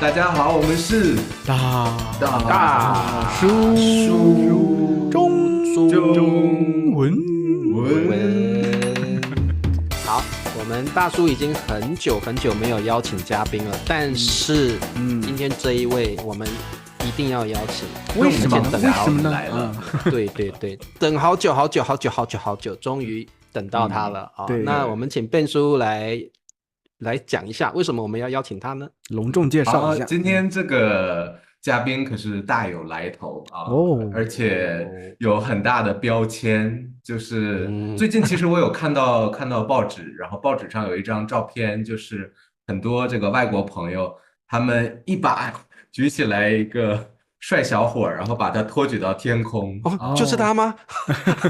大家好，我们是大叔中文。好，我们大叔已经很久很久没有邀请嘉宾了，但是今天这一位我们一定要邀请。为什么呢？等为什么呢？来了对对对，等好久好久好久好久好久，终于等到他了啊！对那我们请Ben叔来讲一下，为什么我们要邀请他呢？隆重介绍一下。今天这个嘉宾可是大有来头啊，哦而且有很大的标签。就是嗯最近其实我有看到报纸，然后报纸上有一张照片，就是很多这个外国朋友，他们一把举起来一个帅小伙儿，然后把他托举到天空。哦，就是他吗？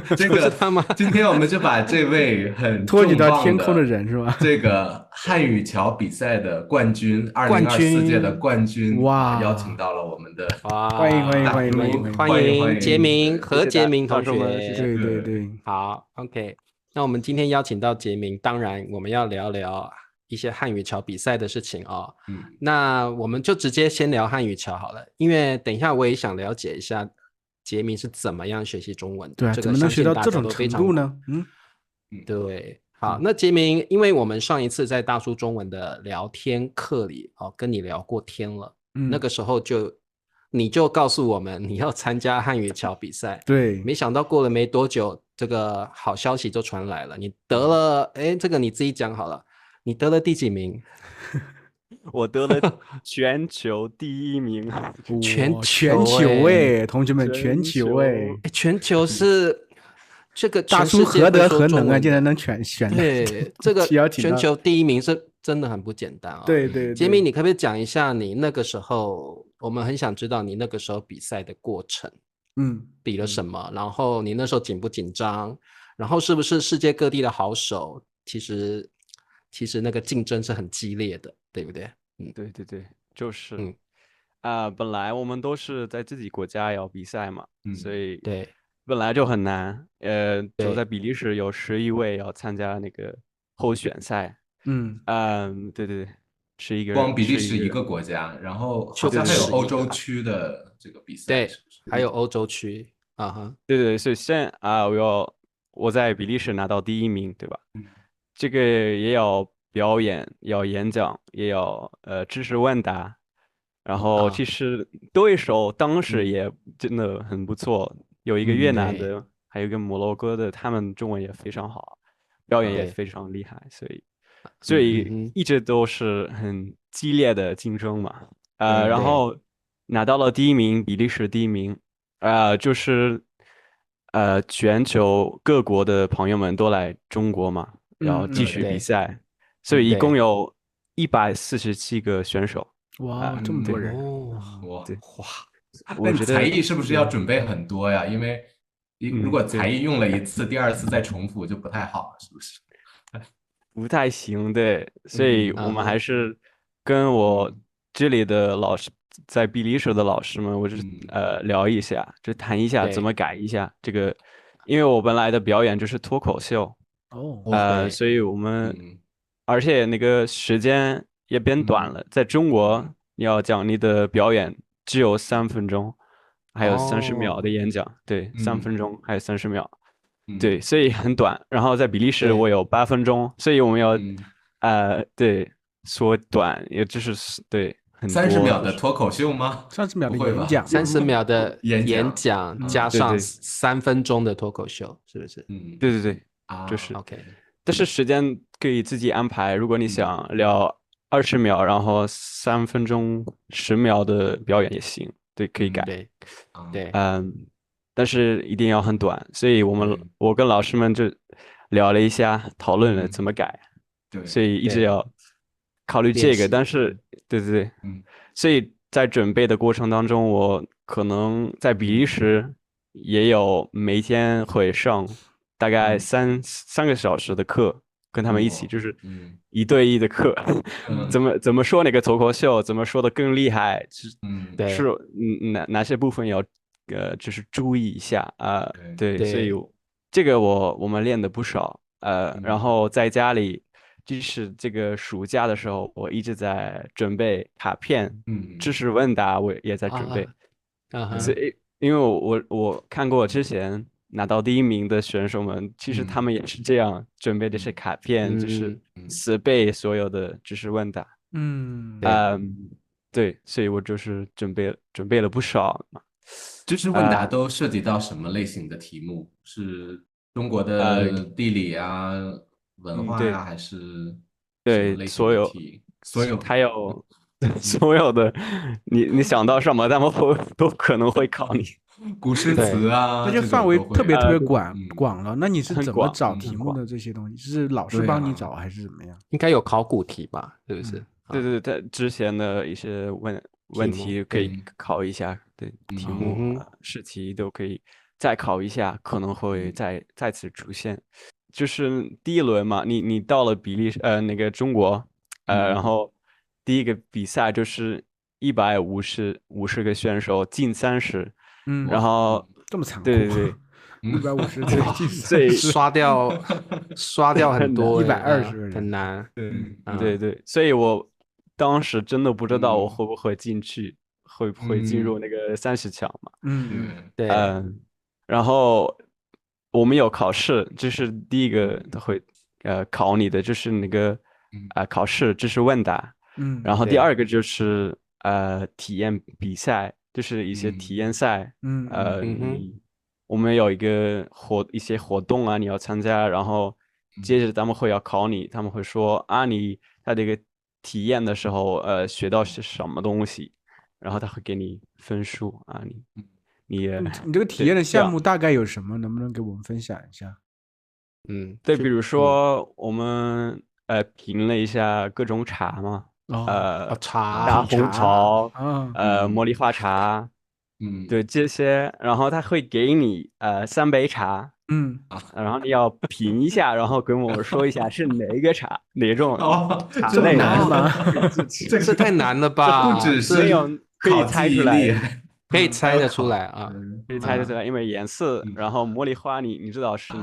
这就是个他吗？今天我们就把这位很托举到重磅天空的人是吧？这个汉语桥比赛的冠军，2024届的冠军，哇邀请到了我们的哇，欢迎欢迎大叔欢迎欢迎欢欢迎杰明对何杰明同大叔们谢学。谢对对对，好，OK。那我们今天邀请到杰明，当然我们要聊聊一些汉语桥比赛的事情哦。那我们就直接先聊汉语桥好了，因为等一下我也想了解一下杰明是怎么样学习中文的。对啊，这怎么能学个相信大到这种家都非常程度呢？对，好，那杰明，因为我们上一次在大叔中文的聊天课里跟你聊过天了，那个时候你就告诉我们你要参加汉语桥比赛，对，没想到过了没多久，这个好消息就传来了，你得了，哎，这个你自己讲好了，你得了第几名？我得了全球第一名，全全球哎，同学们，全球哎，哎，全球是这个大叔何德何能啊，竟然能选对，这个邀请到全球第一名是真的很不简单啊。对对，杰明，你可不可以讲一下你那个时候？我们很想知道你那个时候比赛的过程，比了什么？然后你那时候紧不紧张？然后是不是世界各地的好手？其实那个竞争是很激烈的，对不对？对对对，就是嗯本来我们都是在自己国家要比赛嘛，所以对本来就很难。就对在比利时有11位要参加那个候选赛，对对对，是一个光比利时是一个国家，然后好就像还有11欧洲区的这个比赛，对是不是？还有欧洲区啊哈，对对，所以现在我在比利时拿到第一名，对吧？这个也有表演，要演讲，也有知识问答，然后其实对手当时也真的很不错，有一个越南的，还有一个摩洛哥的，他们中文也非常好，表演也非常厉害，所以一直都是很激烈的竞争嘛。然后拿到了第一名，比利时第一名。就是全球各国的朋友们都来中国嘛，要继续比赛，所以一共有147个选手。哇，这么多人！哇，我觉得才艺是不是要准备很多呀？因为如果才艺用了一次，第二次再重复就不太好了，是不是？不太行，对，所以我们还是跟我这里的老师，在比利时的老师们，我就聊一下，就谈一下怎么改一下这个，因为我本来的表演就是脱口秀，所以我们而且那个时间也变短了，在中国你要讲你的表演只有3分钟，还有30秒的演讲，对，3分钟还有30秒。对，所以很短。然后在比利时我有8分钟，所以我们要对缩短，也就是对很多30秒的脱口秀吗？30秒的演讲，30秒的演讲加上3分钟的脱口秀，是不是？对对对，就是 OK。但是时间可以自己安排，如果你想聊20秒，然后3分钟10秒的表演也行，对，可以改。对，但是一定要很短，所以我跟老师们就聊了一下，讨论了怎么改，所以一直要考虑这个。但是，对对对，所以在准备的过程当中，我可能在比利时也有每天会上大概三个小时的课，跟他们一起就是1对1的课，怎么说那个脱口秀，怎么说的更厉害，是哪些部分要就是注意一下对，所以这个我们练的不少，然后在家里即使这个暑假的时候，我一直在准备卡片，知识问答我也在准备。所以因为我看过之前拿到第1名的选手们，其实他们也是这样准备的是卡片，就是死背所有的知识问答。对，所以我就是准备了不少嘛。知识问答都涉及到什么类型的题目？是中国的地理啊、文化呀，还是什么类型的题？所有还有所有的，你想到什么，他们都可能会考你。古诗词啊，那就范围特别广了。那你是怎么找题目的这些东西？是老师帮你找还是怎么样？应该有考古题吧？是不是？对，之前的一些问题可以考一下，对，题目试题都可以再考一下，可能会再次出现。就是第1轮嘛，你到了那个中国，然后第一个比赛就是150个选手进30，然后这么残酷，对150对进30，刷掉很多120个人，很难。对，所以我当时真的不知道我会不会进去，会不会进入那个30强嘛？对，然后我们有考试，就是第一个他会考你的就是那个考试知识问答，然后第2个就是体验比赛，就是一些体验赛，我们有一些活动啊，你要参加，然后接着他们会要考你，他们会说他这个体验的时候学到是什么东西，然后他会给你分数啊，你这个体验的项目大概有什么？能不能给我们分享一下？对，比如说我们评了一下各种茶嘛，茶、红茶，茉莉花茶，对这些，然后他会给你3杯茶，然后你要品一下，然后跟我说一下是哪个茶，哪种茶这么难吗？这太难了吧？不只是可以猜出来，可以猜得出来啊，可以猜得出来，因为颜色，然后茉莉花你知道是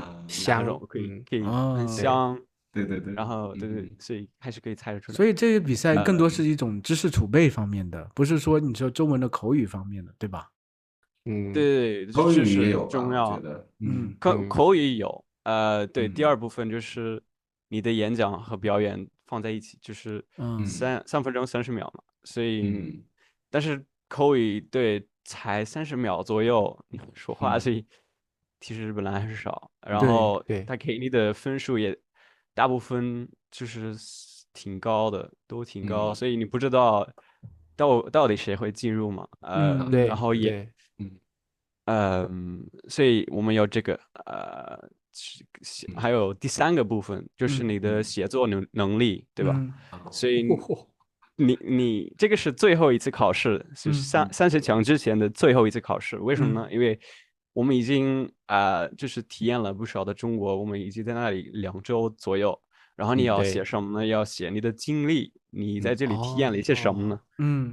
哪种，可以很香，对，然后对，所以还是可以猜得出来。所以这些比赛更多是一种知识储备方面的，不是说你说中文的口语方面的，对吧？对，口语也有重要。口语有，对，第2部分就是你的演讲和表演放在一起，就是3分钟30秒嘛，所以但是口语对才30秒左右说话，所以其实本来还是少，然后他给你的分数也大部分就是挺高的，都挺高，所以你不知道到底谁会进入嘛，然后也所以我们有这个还有第3个部分就是你的写作能力，对吧？所以你这个是最后一次考试，是30强之前的最后一次考试。为什么呢？因为我们已经就是体验了不少的中国，我们已经在那里2周左右。然后你要写什么呢？要写你的经历，你在这里体验了一些什么呢？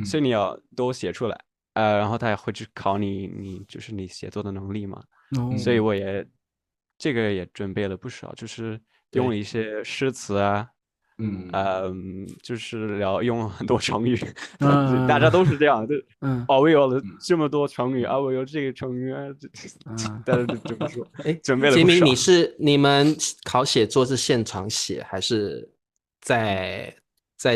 所以你要都写出来。然后他也会去考你就是你写作的能力嘛。所以我这个也准备了不少，就是用了一些诗词啊。就是要用很多成语，大家都是这样，我有了这么多成语啊，我有这个成语啊，大家都这么说。准备了不少。杰明，你们考写作是现场写，还是在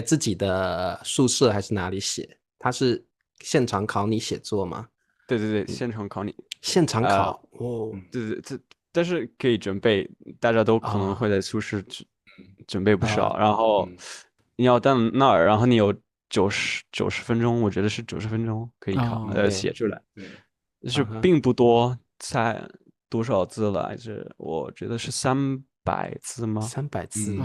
自己的宿舍还是哪里写？他是现场考你写作吗？对，现场考你。现场考对，但是可以准备，大家都可能会在宿舍准备不少，然后你要到那儿，然后你有90分钟，我觉得是90分钟可以考写出来，就是并不多，才多少字来着？我觉得是300字吗？300字，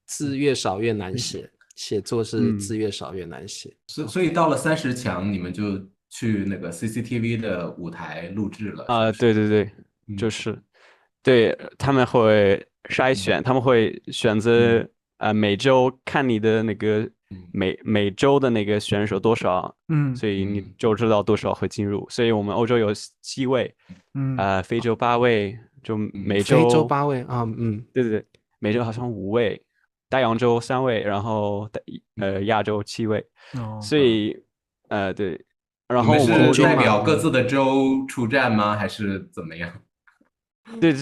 字越少越难写，写作是字越少越难写。所以到了30强，你们就去那个 CCTV 的舞台录制了对，就是对他们会筛选，他们会选择每周看你的那个每周的那个选手多少，所以你就知道多少会进入。所以我们欧洲有7位，非洲8位，就每周非洲8位啊，对，每周好像5位，大洋洲3位，然后亚洲7位，所以对，然后你们是代表嘛各自的州出战吗？还是怎么样？对，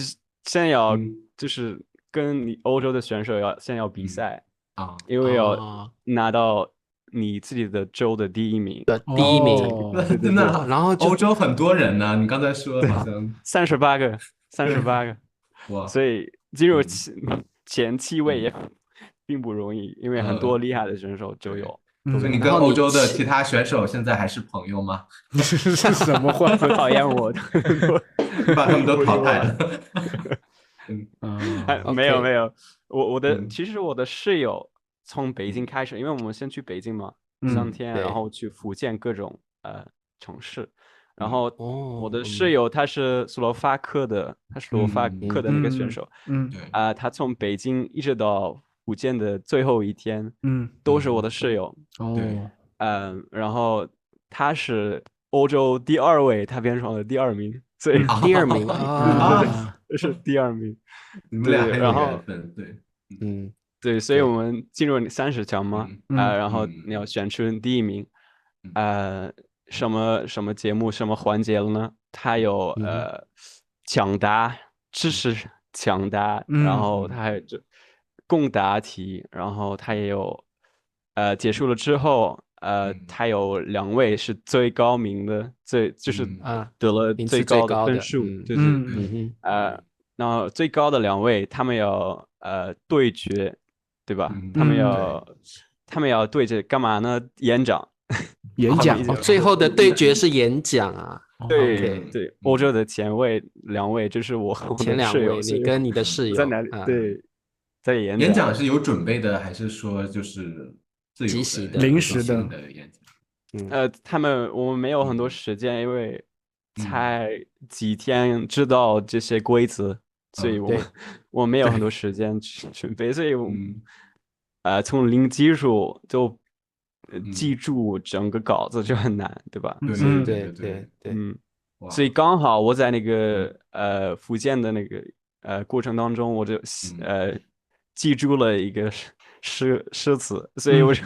先要就是跟你欧洲的选手先要比赛啊，因为要拿到你自己的州的第一名。第一名，那然后欧洲很多人呢，你刚才说好像38个，哇，所以进入前7位也并不容易，因为很多厉害的选手就有。所以你跟欧洲的其他选手现在还是朋友吗？是什么话？不讨厌我的，把他们都淘汰了。没有，其实我的室友从北京开始，因为我们先去北京嘛，3天，然后去福建各种城市，然后我的室友他是斯洛伐克的，那个选手，他从北京一直到福建的最后一天，都是我的室友，然后他是欧洲第2位，他变成了第2名，所以第2名啊，是第2名，你们俩很有缘分，对，对，所以我们进入30强嘛，然后你要选出第1名，什么节目什么环节了呢？他有抢答、知识抢答，然后他还有共答题，然后他也有结束了之后，他有2位是最高名的，就是得了最高的分数，就是然后最高的2位他们要对决，对吧？他们要对决干嘛呢？演讲。最后的对决是演讲啊。对，欧洲的前2位就是我前2位，你跟你的室友在哪里？对，在演讲是有准备的，还是说就是自由的、临时的演讲？我们没有很多时间，因为才几天知道这些规则，所以我没有很多时间去准备，所以从零基础就记住整个稿子就很难，对吧？对，所以刚好我在那个福建的那个过程当中，我就记住了一个诗词，所以我就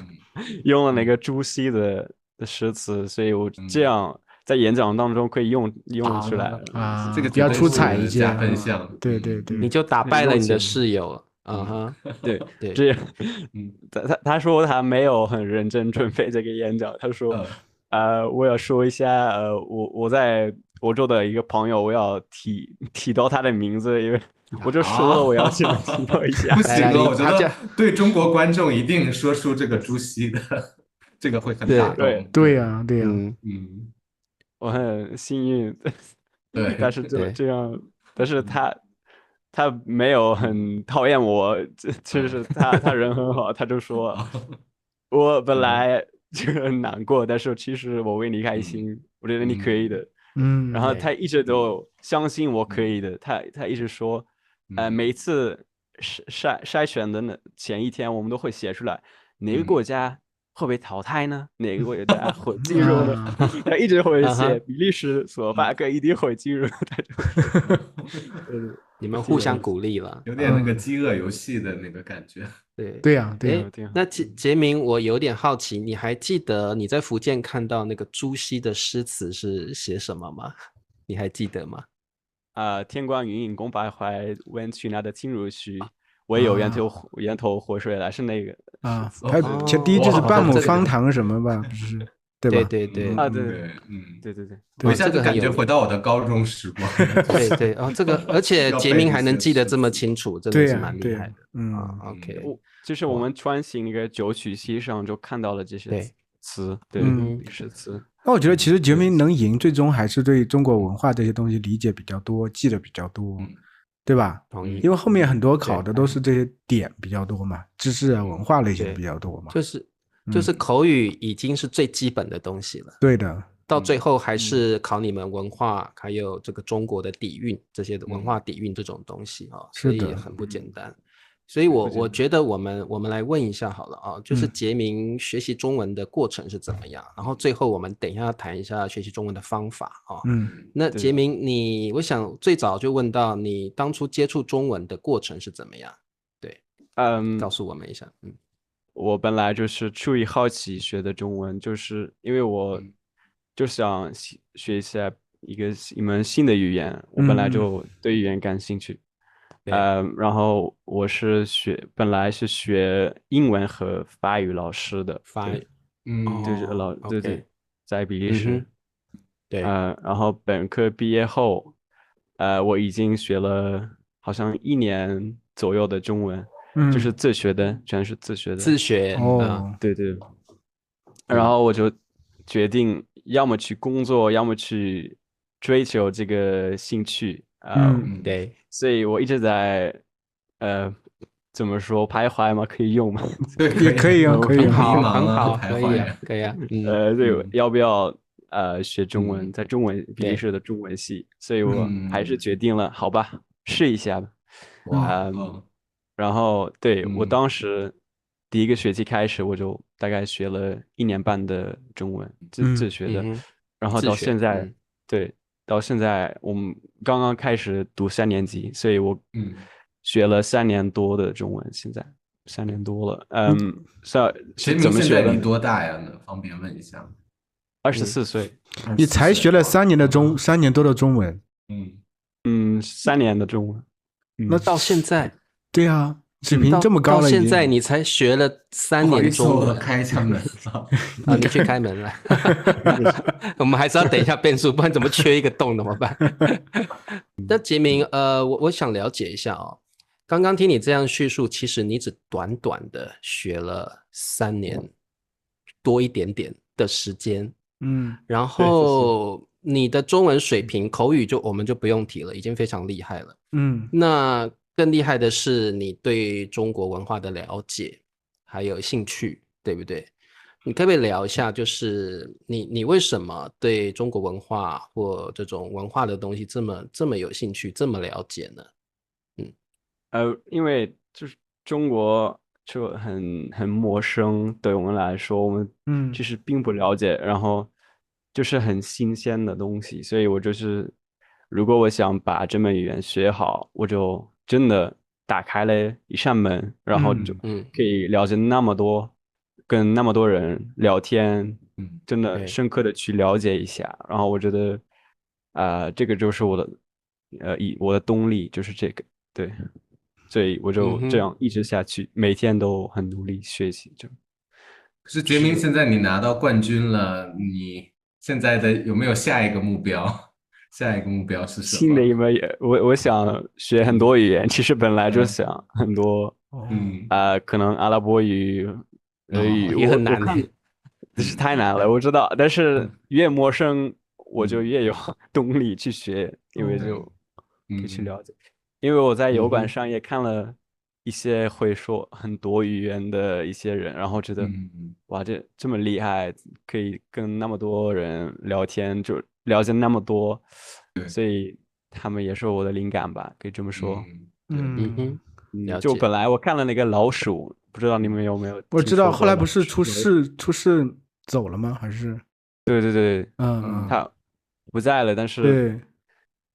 用了那个朱熹的诗词，所以我这样在演讲当中可以用出来啊，这个比较出彩一些，加分项。对，你就打败了你的室友。对，这样，他说他没有很认真准备这个演讲，他说，我要说一下，我在欧洲的一个朋友，我要提到他的名字，因为我就说了我要去提到一下。不行了，我觉得对中国观众一定说出这个朱熹的，这个会很打动。对呀，我很幸运，对，但是这样，但是他没有很讨厌我，就是他人很好，他就说，我本来就很难过，但是其实我为你开心，我觉得你可以的，然后他一直都相信我可以的，他一直说，每次筛选的前一天，我们都会写出来哪个国家会被淘汰呢？哪个国家会进入呢？他一直会写比利时、斯洛伐克一定会进入，你们互相鼓励了，有点那个饥饿游戏的那个感觉。对呀。那杰明，我有点好奇，你还记得你在福建看到那个朱熹的诗词是写什么吗？你还记得吗？天光云影共徘徊，问渠那的听如许。唯有源头活水来，是那个他第一句是半亩方塘什么吧，不是？对吧？对，对，我一下就感觉回到我的高中时光。对，这个而且杰明还能记得这么清楚，真的是蛮厉害的。OK，就是我们穿行那个九曲溪上就看到了这些词，对，诗词。那我觉得其实杰明能赢，最终还是对中国文化这些东西理解比较多，记得比较多。对吧？因为后面很多考的都是这些点比较多嘛，知识啊、文化类型比较多嘛。就是口语已经是最基本的东西了。对的，到最后还是考你们文化，还有这个中国的底蕴，这些文化底蕴这种东西啊，所以很不简单。所以我觉得我们来问一下好了啊，就是杰明学习中文的过程是怎么样？然后最后我们等一下谈一下学习中文的方法啊。那杰明我想最早就问到你当初接触中文的过程是怎么样？对，告诉我们一下。我本来就是出于好奇学的中文，就是因为我就想学一下一门新的语言，我本来就对语言感兴趣。然后我本来是学英文和法语老师的，法语，对，在比利时。对，然后本科毕业后，我已经学了好像1年左右的中文，就是自学的，全是自学的。自学对。然后我就决定要么去工作，要么去追求这个兴趣。对，所以我一直在怎么说徘徊吗？可以用吗？对，可以啊，可以，很好，徘可以啊，可以啊。对，要不要学中文？在比利时的中文系，所以我还是决定了，好吧，试一下吧。然后对我当时第一个学期开始，我就大概学了1年半的中文，自学的。然后到现在，对，到现在我们刚刚开始读3年级，所以我学了3年多的中文，现在3年多了。学明现在你多大呀？能方便问一下吗？24岁。你才学了3年多的中文。3年的中文。那到现在，对啊，水平这么高了，到现在你才学了3年中文。开一下门啊，你去开门了。我们还是要等一下变速，不然怎么缺一个洞怎么办？那杰明，我想了解一下哦。刚刚听你这样叙述，其实你只短短的学了3年多一点点的时间，然后你的中文水平、口语我们就不用提了，已经非常厉害了。那更厉害的是你对中国文化的了解还有兴趣，对不对？你可不可以聊一下，就是你为什么对中国文化或这种文化的东西这么有兴趣，这么了解呢？因为就是中国就很陌生，对我们来说，我们就是并不了解，然后就是很新鲜的东西，所以我就是如果我想把这门语言学好，我就真的打开了一扇门，然后就可以了解那么多，跟那么多人聊天，真的深刻的去了解一下，然后我觉得这个就是我的动力就是这个，对。所以我就这样一直下去，每天都很努力学习。可是杰明，现在你拿到冠军了，你现在有没有下一个目标？下一个目标是什么？新的一门我想学很多语言，其实本来就想很多，可能阿拉伯语、俄语也很难，这是太难了，我知道。但是越陌生，我就越有动力去学，因为就可以去了解。因为我在油管上也看了一些会说很多语言的一些人，然后觉得哇，这么厉害，可以跟那么多人聊天，就了解那么多，所以他们也是我的灵感吧，可以这么说。就本来我看了那个老鼠，不知道你们有没有？我知道，后来不是出事走了吗？还是？对，他不在了，但是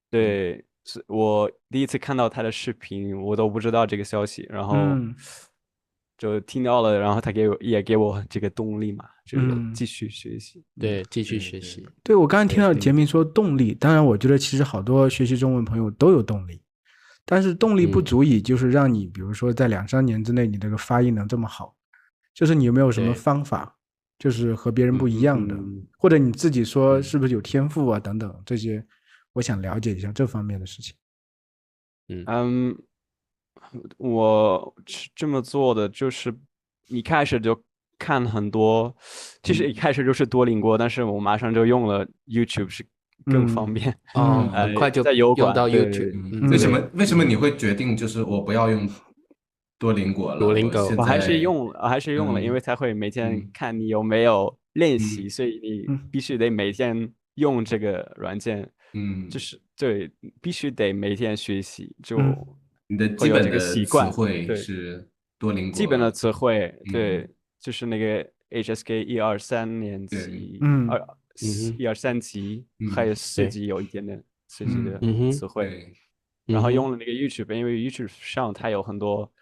对。是我第一次看到他的视频，我都不知道这个消息，然后就听到了，然后他也给我这个动力嘛，就继续学习。对，继续学习。对，我刚才听到杰明说动力，当然我觉得其实好多学习中文朋友都有动力，但是动力不足以就是让你，比如说在2-3年之内你这个发音能这么好，就是你有没有什么方法，就是和别人不一样的，或者你自己说是不是有天赋啊等等这些。我想了解一下这方面的事情。我这么做的就是一开始就看很多，其实一开始就是多邻国，但是我马上就用了 YouTube 是更方便。很快就用到 YouTube。为什么你会决定就是我不要用多邻国了？我还是用了，因为才会每天看你有没有练习，所以你必须得每天用这个软件。就是对，必须得每天学习，就你的基本的习惯词汇是多邻国，基本的词汇，对，就是那个 HSK 1、2、3年级，1、2、3级，还有4级有一点点4级的词汇，然后用了那个 YouTube，因为 YouTube 上它有很多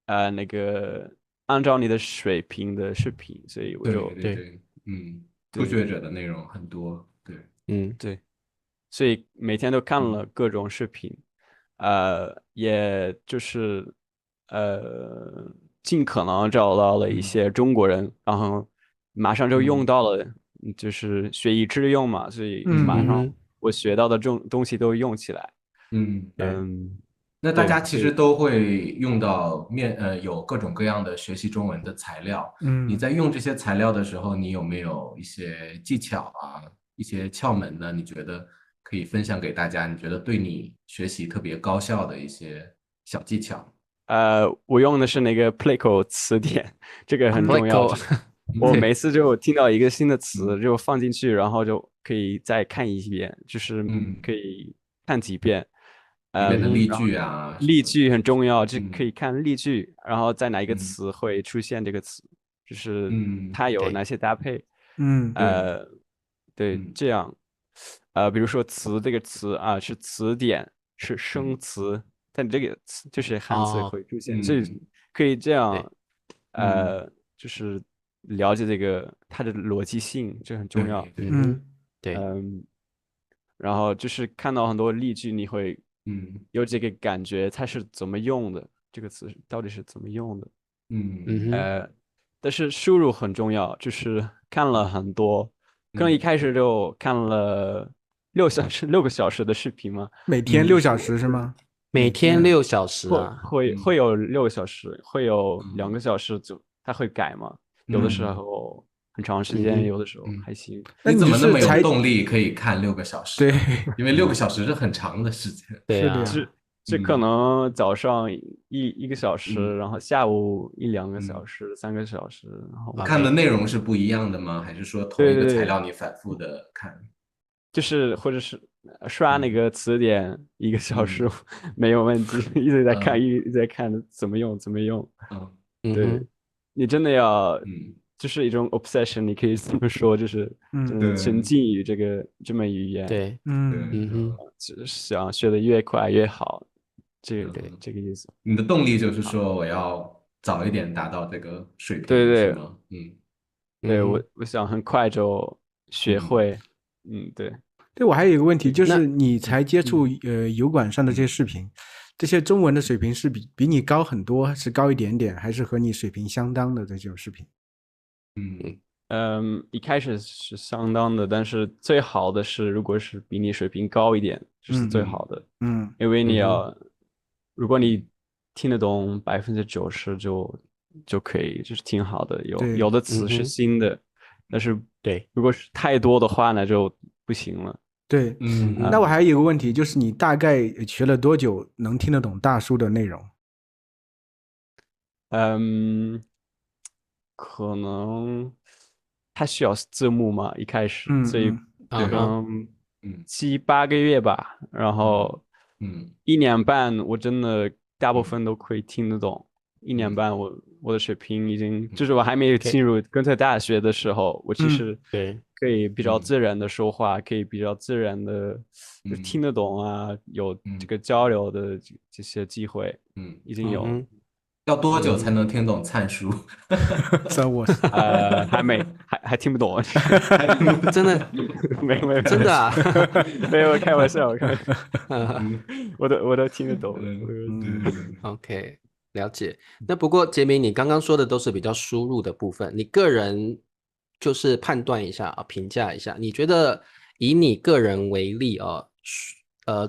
那个按照你的水平的视频，所以我就对，初学者的内容很多，对，对，所以每天都看了各种视频，也就是尽可能找到了一些中国人，然后马上就用到了，就是学以致用嘛，所以马上我学到的这种东西都用起来。那大家其实都会用到有各种各样的学习中文的材料。你在用这些材料的时候，你有没有一些技巧啊，一些窍门呢？你觉得可以分享给大家？你觉得对你学习特别高效的一些小技巧？我用的是那个 Playco 词典，这个很重要。我每次就听到一个新的词，就放进去，然后就可以再看一遍，就是可以看几遍。里面的例句啊，例句很重要，就可以看例句，然后在哪一个词会出现这个词，就是它有哪些搭配。对，这样，比如说词这个词啊，是词典，是生词，但这个词就是汉字会出现，所以可以这样，就是了解这个它的逻辑性，这很重要。对，然后就是看到很多例句，你会有这个感觉，它是怎么用的，这个词到底是怎么用的。但是输入很重要，就是看了很多，可能一开始就看了6个小时的视频嘛。每天6小时是吗？每天6小时啊？会有6个小时，会有2个小时就它会改嘛，有的时候很长时间，有的时候还行。你怎么那么有动力可以看6个小时？对，因为6个小时是很长的时间。对啊，这可能早上一个小时，然后下午1-2个小时，3个小时，然后看的内容是不一样的吗？还是说同一个材料你反复的看？就是或者是刷那个词典1个小时没有问题，一直在看，一直在看怎么用。对，你真的要就是一种 obsession，你可以这么说，就是沉浸于这门语言。对，就是想学的越快越好，这个意思。你的动力就是说我要早一点达到这个水平，对，是吗？对，我想很快就学会。对。对，我还有一个问题，就是你才接触油管上的这些视频，这些中文的水平是比你高很多，是高一点点，还是和你水平相当的这种视频？一开始是相当的，但是最好的是如果是比你水平高一点，就是最好的。因为你要，如果你听得懂90%就可以，就是挺好的。有的词是新的，但是如果是太多的话呢，就不行了。对，那我还有一个问题，就是你大概学了多久能听得懂大叔的内容？可能它需要字幕嘛，一开始，所以可能7-8个月吧，然后1年半我真的大部分都可以听得懂。1年半我的水平已经，就是我还没有进入哥特大学的时候，我其实可以比较自然的说话，可以比较自然的就听得懂啊，有这个交流的这些机会，已经有。要多久才能听懂灿叔？还听不懂，真的没有真的啊，没有开玩笑，我都听得懂。OK， 了解。那不过杰明，你刚刚说的都是比较输入的部分，你个人就是判断一下啊，评价一下，你觉得以你个人为例啊，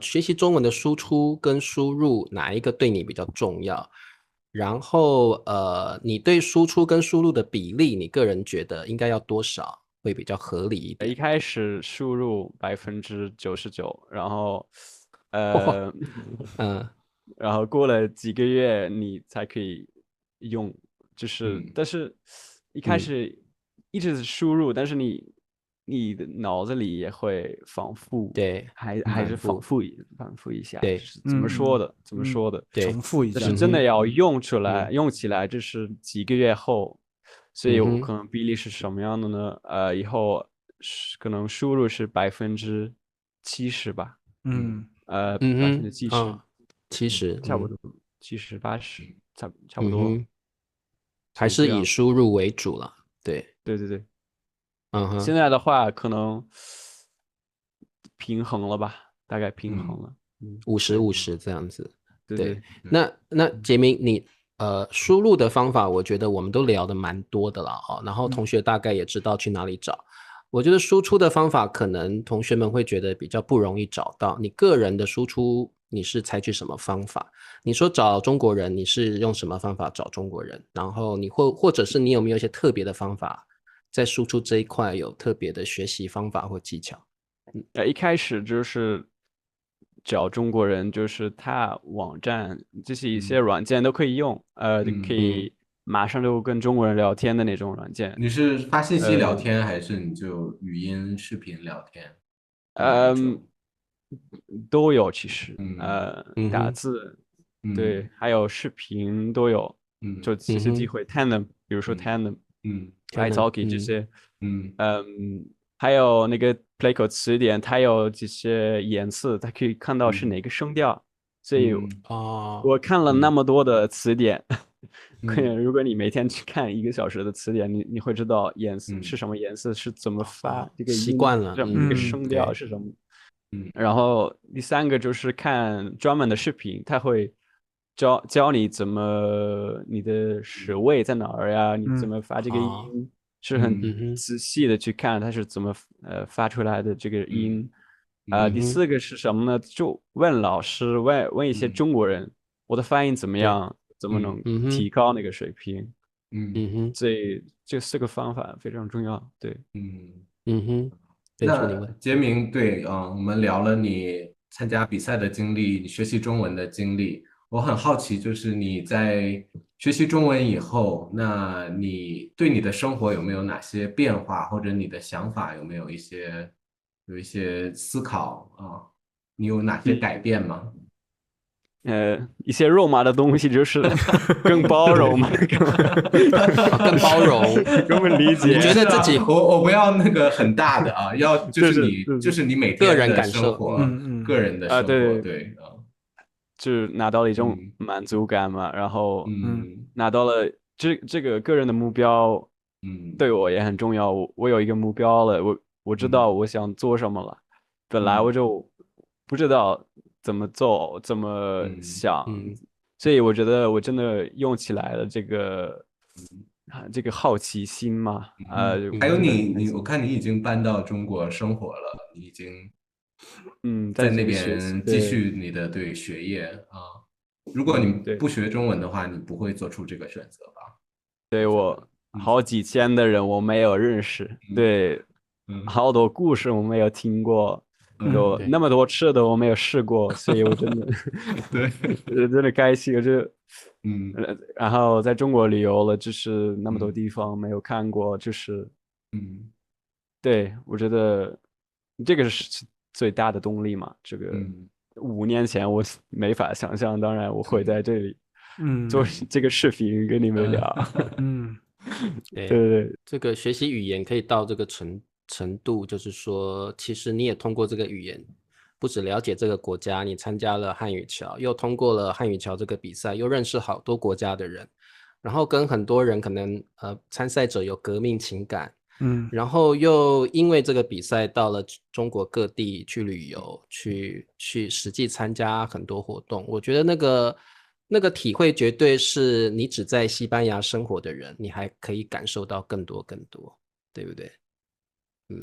学习中文的输出跟输入哪一个对你比较重要？然后你对输出跟输入的比例，你个人觉得应该要多少会比较合理一点？一开始输入99%，然后然后过了几个月你才可以用，但是一开始一直输入，但是你的脑子里也会反复，还是反复一下，对，怎么说的，重复一下，但是真的要用起来，这是几个月后，所以可能比例是什么样的呢？以后可能输入是70%吧，70%，70%，差不多70、80，差不多。还是以输入为主了。对，现在的话可能平衡了吧，大概平衡了，50-50这样子。对，那杰明，你输入的方法，我觉得我们都聊得蛮多的了然后同学大概也知道去哪里找。我觉得输出的方法可能同学们会觉得比较不容易找到。你个人的输出，你是采取什么方法？你说找中国人，你是用什么方法找中国人？然后你或者是你有没有一些特别的方法，在输出这一块有特别的学习方法或技巧？一开始就是找中国人，就是他网站这些一些软件都可以用，可以马上就跟中国人聊天的那种软件。你是发信息聊天，还是你就语音、视频聊天？都有其实，打字，对，还有视频都有，就这些机会，Tandem，比如说 Tandem，italki 这些，还有那个 Playcode 词典，它有这些颜色，它可以看到是哪个声调，所以我看了那么多的词典，如果你每天去看1个小时的词典，你会知道颜色是什么颜色，是怎么发这个音，习惯了，这个声调是什么。然后第3个就是看专门的视频，他会教你怎么你的舌位在哪儿呀，你怎么发这个音，是很仔细的去看它是怎么发出来的这个音。第4个是什么呢？就问老师，问一些中国人，我的发音怎么样，怎么能提高那个水平。所以这4个方法非常重要。对，那杰明，对，我们聊了你参加比赛的经历，你学习中文的经历。我很好奇，就是你在学习中文以后，那你对你的生活有没有哪些变化，或者你的想法有没有一些思考啊？你有哪些改变吗？一些肉麻的东西就是更包容嘛，更包容，更理解。你觉得自己我不要那个很大的啊，要就是你每天的生活，个人的生活，对就是拿到了一种满足感嘛，然后拿到了这个个人的目标，对我也很重要。我有一个目标了，我知道我想做什么了。本来我就不知道怎么做，怎么想，所以我觉得我真的用起来了这个好奇心嘛。还有我看你已经搬到中国生活了，你已经在那边继续你的学业啊。如果你不学中文的话，你不会做出这个选择吧？对，我好几千的人我没有认识，对，好多故事我没有听过，有那么多吃的我没有试过，所以我真的对真的开心，我就然后在中国旅游了，就是那么多地方没有看过，就是对，我觉得这个是最大的动力嘛。这个5年前我没法想象，当然我会在这里做这个视频跟你们聊。对，这个学习语言可以到这个程度，就是说，其实你也通过这个语言，不只了解这个国家，你参加了汉语桥，又通过了汉语桥这个比赛，又认识好多国家的人，然后跟很多人可能参赛者有革命情感，然后又因为这个比赛到了中国各地去旅游，去实际参加很多活动，我觉得那个体会绝对是你只在西班牙生活的人，你还可以感受到更多，对不对？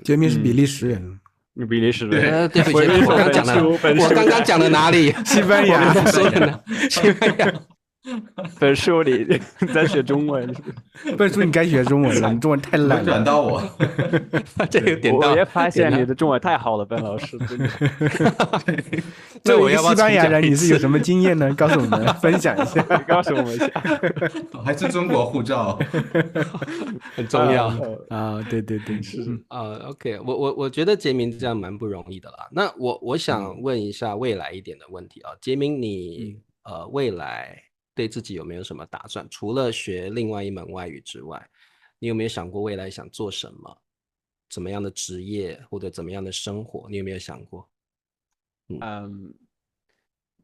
杰明是比利时人，比利时人，对不起，我刚刚讲的哪里？西班牙说的呢？西班牙。本书里在学中文，本书你该学中文了，你中文太烂了。转到我，这个点到，我也发现你的中文太好了，本老师。作为西班牙人，你是有什么经验呢？告诉我们，分享一下。告诉我们一下，还是中国护照很重要啊！对，是OK， 我觉得杰明这样蛮不容易的啦。那我想问一下未来一点的问题啊，杰明你未来对自己有没有什么打算？除了学另外一门外语之外，你有没有想过未来想做什么？怎么样的职业或者怎么样的生活？你有没有想过？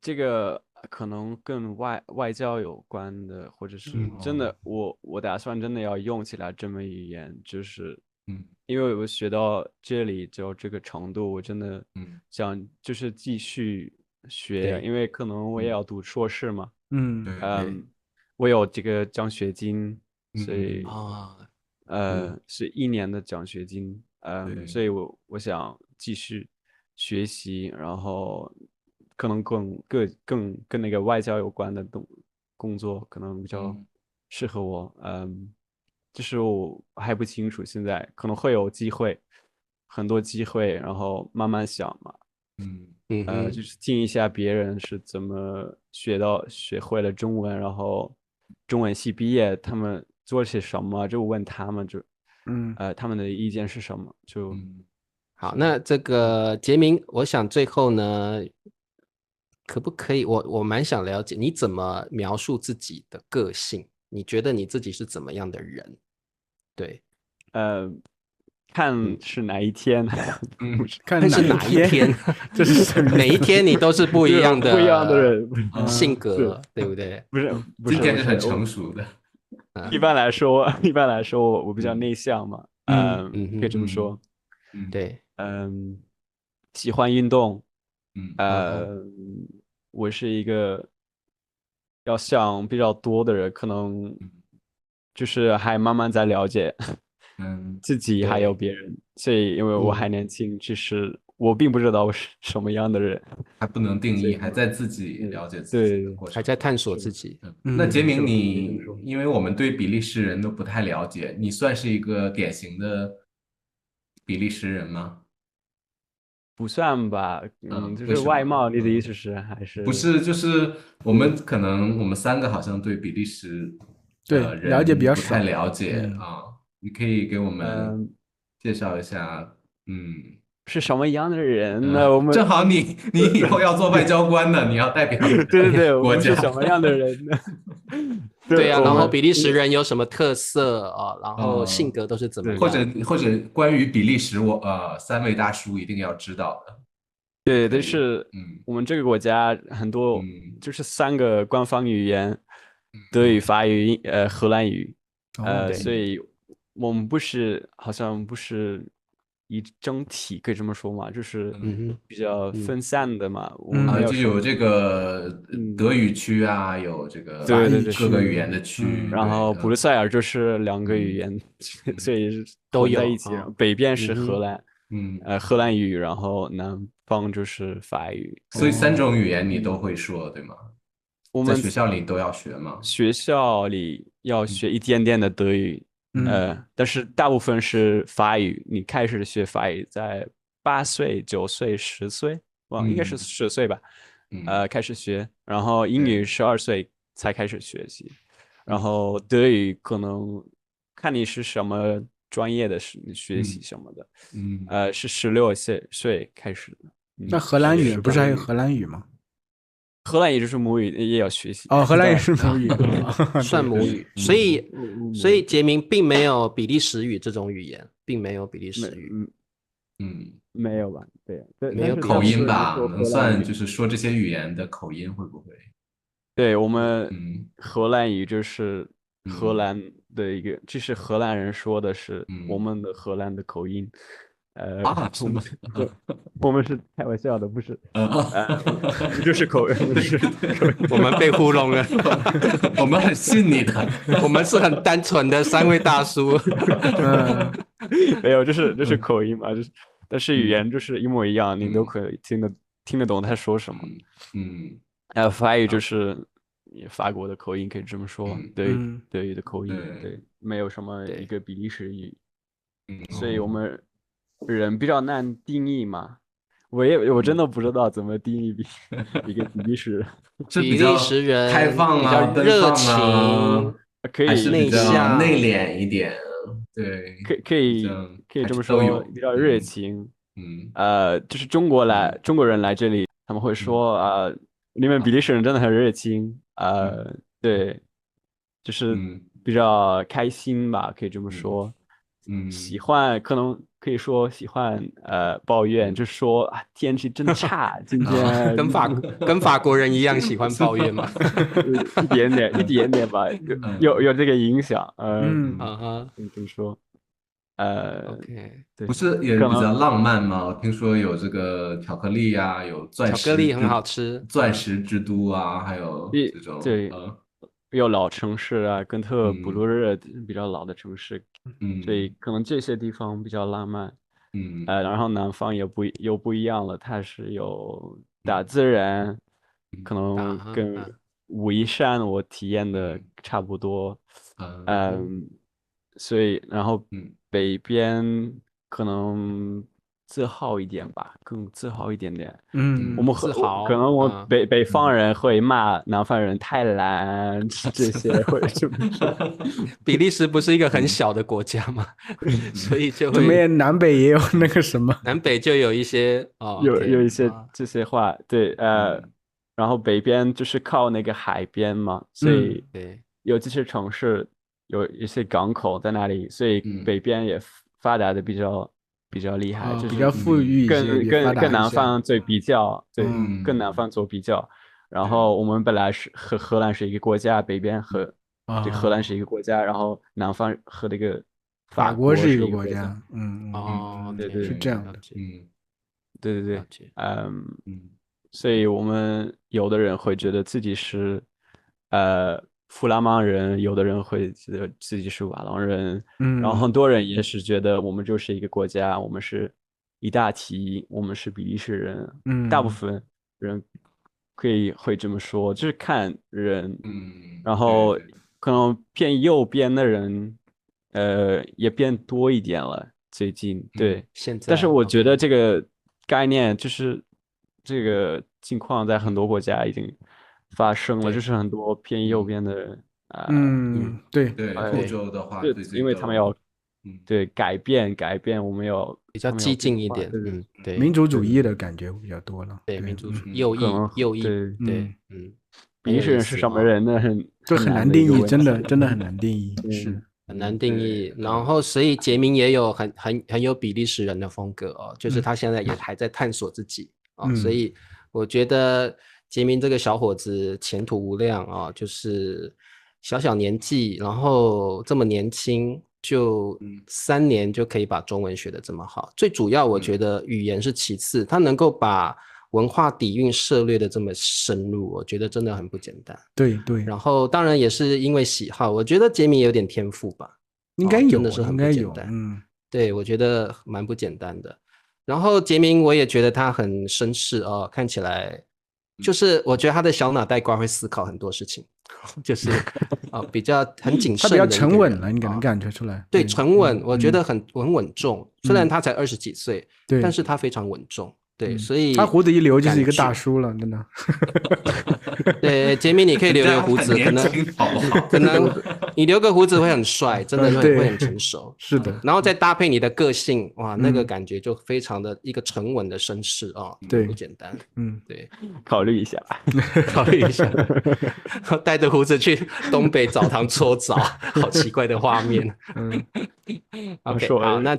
这个可能跟外交有关的，或者是真的，我打算真的要用起来这门语言，就是因为我学到这里就这个程度，我真的想就是继续学，因为可能我也要读硕士嘛，我有这个奖学金，所以是1年的奖学金，所以我想继续学习，然后可能更跟那个外交有关的工作可能比较适合我，就是我还不清楚，现在可能会有机会，很多机会，然后慢慢想嘛，就是听一下别人是怎么学会了中文，然后中文系毕业，他们做些什么，就问他们他们的意见是什么，就好。那这个杰明，我想最后呢，可不可以？我蛮想了解你怎么描述自己的个性，你觉得你自己是怎么样的人？对，看是哪一天，看是哪一天，这是什么？每一天你都是不一样的不一样的人性格，对不对？不是，今天是很成熟的。一般来说，我比较内向嘛，可以这么说。对，喜欢运动，我是一个要想比较多的人，可能就是还慢慢在了解自己还有别人，所以因为我还年轻，其实我并不知道我是什么样的人，还不能定义，还在自己了解自己的过程，还在探索自己。那杰明，你因为我们对比利时人都不太了解，你算是一个典型的比利时人吗？不算吧，就是外貌，你的意思是还是不是？就是我们三个好像对比利时的人了解比较不太少了解啊，你可以给我们介绍一下，是什么样的人呢？我们正好你以后要做外交官呢，你要代表对，我国家们是什么样的人呢？对呀，然后比利时人有什么特色啊？然后性格都是怎么样？或者关于比利时，三位大叔一定要知道的。对，但是我们这个国家很多就是3个官方语言，德语、法语、荷兰语，所以我们好像不是一整体，可以这么说嘛，就是比较分散的嘛。就有这个德语区啊，有这个各个语言的区，然后布鲁塞尔就是2个语言，所以都有在一起。北边是荷兰，荷兰语，然后南方就是法语。所以3种语言你都会说，对吗？我们在学校里都要学吗？学校里要学一点点的德语，但是大部分是法语。你开始学法语在8岁、9岁、10岁，应该是10岁吧，开始学。然后英语12岁才开始学习，然后德语可能看你是什么专业的学习什么的，是16岁开始的。那荷兰语不是还有荷兰语吗？荷兰语就是母语，也要学习。荷兰语是母语，算母语。所以杰明并没有比利时语这种语言，并没有比利时语。没有吧？对，没有口音吧？能算就是说这些语言的口音会不会？对，我们荷兰语就是荷兰的一个，这是荷兰人说的是我们的荷兰的口音。我们是开玩笑的，不是，就是口音，我们被糊弄了，我们很信你的，我们是很单纯的3位大叔。没有，这是口音嘛，但是语言就是一模一样，你都可以听得懂他说什么。法语就是法国的口音，可以这么说，德语的口音，对，没有什么一个比利时语，所以我们人比较难定义嘛。我真的不知道怎么定义一个比利时人。比利时人开放啊，比较热情，可以还是比较内敛一点。对，可以这么说，比较热情。就是中国人来这里，他们会说你们比利时人真的很热情，对，就是比较开心吧，可以这么说。喜欢可可以说喜欢抱怨，就是说啊天气真差，今天跟法国人一样喜欢抱怨嘛，一点点吧，有这个影响，怎么说？OK，不是也比较浪漫吗？我听说有这个巧克力啊，有巧克力很好吃，钻石之都啊，还有这种对。有老城市啊，根特布鲁日比较老的城市，所以可能这些地方比较浪漫，然后南方又不一样了，它是有大自然，可能跟武夷山我体验的差不多，所以然后北边可能自豪一点吧，更自豪一点点。我们可能我北方人会骂南方人太懒，这些会这么说。比利时不是一个很小的国家嘛，所以就会。怎么也南北也有那个什么？南北就有一些有一些这些话，对然后北边就是靠那个海边嘛，所以有这些城市，有一些港口在那里，所以北边也发达的比较厉害，就是比较富裕一些，跟南方做比较，对，跟南方做比较。然后我们本来是和荷兰是一个国家，北边和这荷兰是一个国家，然后南方和这个法国是一个国家。对，是这样的。对，所以我们有的人会觉得自己是弗拉芒人，有的人会觉得自己是瓦朗人，然后很多人也是觉得我们就是一个国家，我们是一大体，我们是比利时人，大部分人会这么说，就是看人，然后可能偏右边的人，也变多一点了，最近对，现在，但是我觉得这个概念就是这个情况在很多国家已经发生了，就是很多偏右边的人对，欧洲的话，因为他们要对改变，我们要比较激进一点，对，民族主义的感觉比较多了，对，民族主义右翼，对，比利时人是什么人呢？这很难定义，真的很难定义，是很难定义。然后，所以杰明也有很有比利时人的风格哦，就是他现在也还在探索自己所以我觉得杰明这个小伙子前途无量就是小年纪，然后这么年轻，就3年就可以把中文学得这么好。最主要，我觉得语言是其次，他能够把文化底蕴涉猎的这么深入，我觉得真的很不简单。对，然后当然也是因为喜好，我觉得杰明有点天赋吧，应该有，真的是很不简单。对，我觉得蛮不简单的。然后杰明我也觉得他很绅士看起来就是我觉得他的小脑袋瓜会思考很多事情，就是比较很谨慎的，他比较沉稳了，你能感觉出来。对，沉稳，我觉得很稳重。虽然他才20几岁，但是他非常稳重。对，所以他胡子一留就是一个大叔了，真的。对，杰明，你可以留个胡子，可能你留个胡子会很帅，真的会很成熟。是的，然后再搭配你的个性，哇，那个感觉就非常的一个沉稳的绅士对，不简单。对，考虑一下，带着胡子去东北澡堂搓澡，好奇怪的画面。OK， 好，那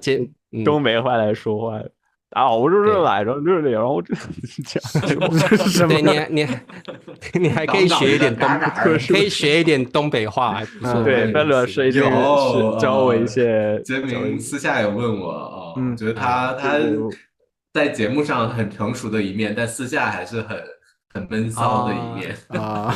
东北话来说话。我就是来着这里，然后这什么？对你还可以学一点东北话，对，范老师一定教我一些。杰明私下有问我觉得他在节目上很成熟的一面，但私下还是很闷骚的一面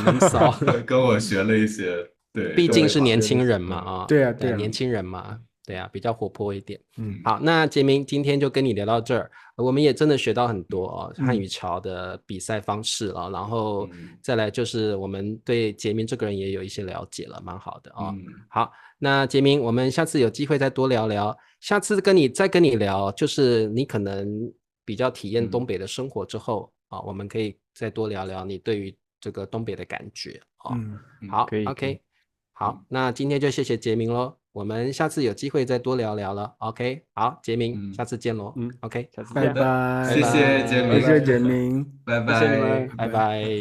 闷骚，跟我学了一些。对，毕竟是年轻人嘛对，年轻人嘛。对比较活泼一点。好，那杰明今天就跟你聊到这儿，我们也真的学到很多汉语桥的比赛方式了，然后再来就是我们对杰明这个人也有一些了解了，蛮好的好，那杰明，我们下次有机会再多聊聊，下次再跟你聊，就是你可能比较体验东北的生活之后我们可以再多聊聊你对于这个东北的感觉好，OK， 好，那今天就谢谢杰明咯。我们下次有机会再多聊聊了 ，OK？ 好，杰明，下次见咯 ，OK？ 下次见，拜拜，谢谢杰明，谢谢杰明，拜拜，拜拜。